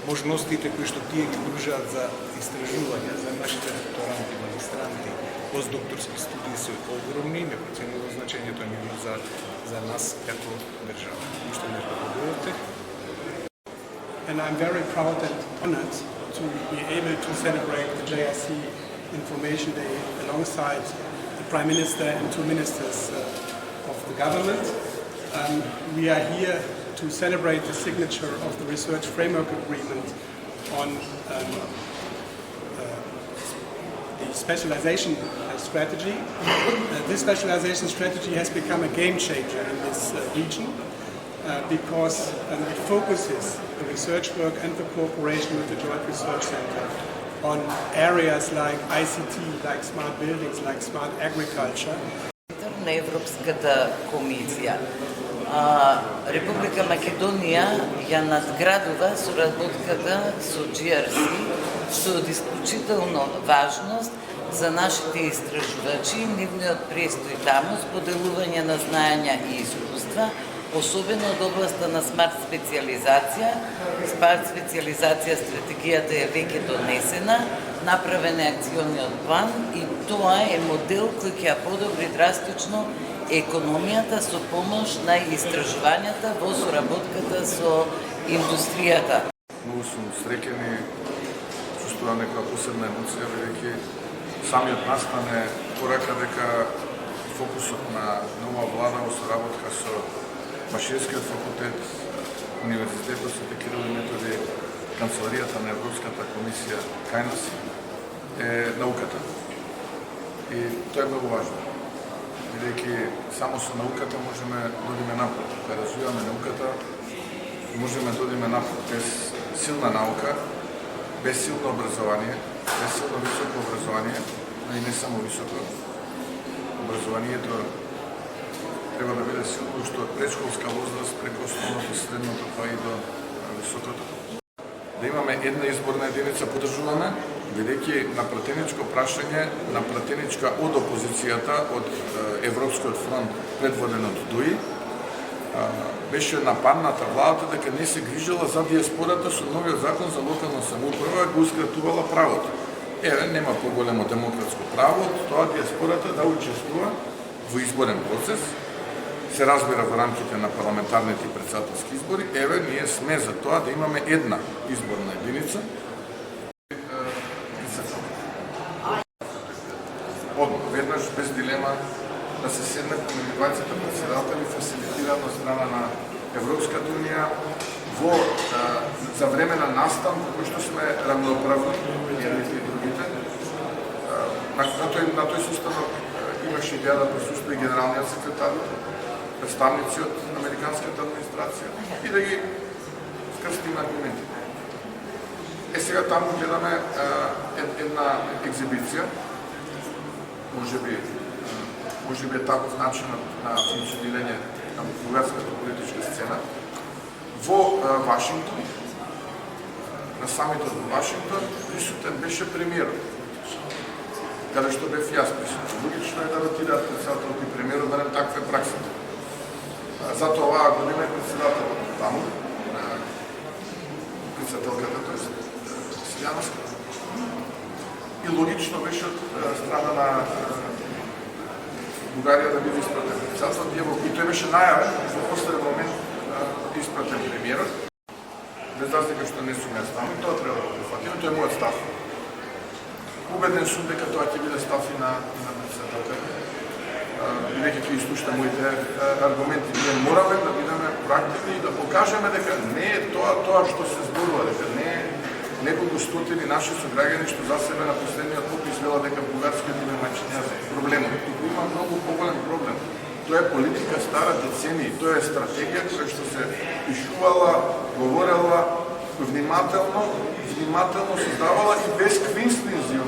можностите кои што тие ги пружаат за истражување за нашите докторанти, магистранти, постдокторски студии се огромни, непроцениво значењето нивно за нас како држава. Што не поблагодарувате? And I'm very proud and honored to be able to celebrate the JRC Information Day alongside the Prime Minister and two ministers of the government. We are here to celebrate the signature of the Research Framework Agreement on the specialization strategy. This specialization strategy has become a game changer in this region because it focuses the research work and the cooperation with the Joint Research Center on areas like ICT, like smart buildings, like smart agriculture. На Европската комисија Република Македонија ја надградува соработката со GRC, што е од исклучително важност за нашите истражувачи, нивниот престој таму, споделување на знаења и искуства, особено од областа на смарт специализација. Смарт специализација стратегијата е веќе донесена, направен е акциониот план и тоа е модел кој ќе ја подобри драстично економијата со помош на истражувањата во соработката со индустријата. Многу сум среќен и чувствувам некоја посебна емоција, бидејќи самиот настан е порака дека фокусот на нова влада во соработка со Машинскиот факултет, Универзитетот Свети Кирил и Методи, Канцеларијата на Европската комисија кај нас е науката. И тоа е многу важно. Бидејќи само со науката можеме да одиме напред. Кога развиваме науката, можеме да одиме напред. Без силна наука, без силно образование, без силно високо образование, но и не само високо. Образованието треба да биде силно уште од предшколска возраст преку основното, средното, па и до високото. Да имаме една изборна единица подржуваме, бидејќи на пратеничко прашање, на пратеничка од опозицијата, од Европскиот фронт, предводен од ДУИ, беше нападната владата дека не се грижала за диаспората со новиот закон за локална самоуправа, го ускратувала правото. Еве, нема поголемо демократско право од тоа диаспората да учествува во изборен процес, се разбира во рамките на парламентарните и претседателски избори. Еве, ние сме за тоа да имаме една изборна единица. Одмah, веднаш, без дилема, да се седне комуникацијата претседатели фасилитирана од страна на Европската унија во за време на настан, кој што сме рамноправни, едните и другите. На тој состанок имаше идеја да присуствува и генералниот секретар, представници од американската администрација и да ги скрстиме аргументи. Сега таму гледаме една екзибиција, може би е таков начинот на функционирање на бугарската политичка сцена. Во Вашингтон, на самитот во Вашингтон, присутен беше премиерот, каде што бев јас присутен. Логично е да ротираат председателот и премиерот, барем таква е праксата. Затоа оваа година е председателот таму, председателката, тоест Силјановска. И логично беше од страна на Бугарија да биде испратен председателот, и тој беше најавен, во последен момент испратен премиерот. Без разлика што не сум јас таму, тоа треба да прифатиме, тој е мојот став. Убеден сум дека тоа ќе биде став и на председателката. Бидејќи ќе изслушате моите аргументи, ние мораме да бидеме проактивни и да покажеме дека не е тоа што се зборува, дека не е неколку стотини наши сограѓани што за себе на последниот попис вела дека бугарскиот им е мајчиња проблемот. Туку има многу поголем проблем. Тоа е политика стара децении, тоа е стратегија која што се пишувала, говорела внимателно создавала и без квинствензи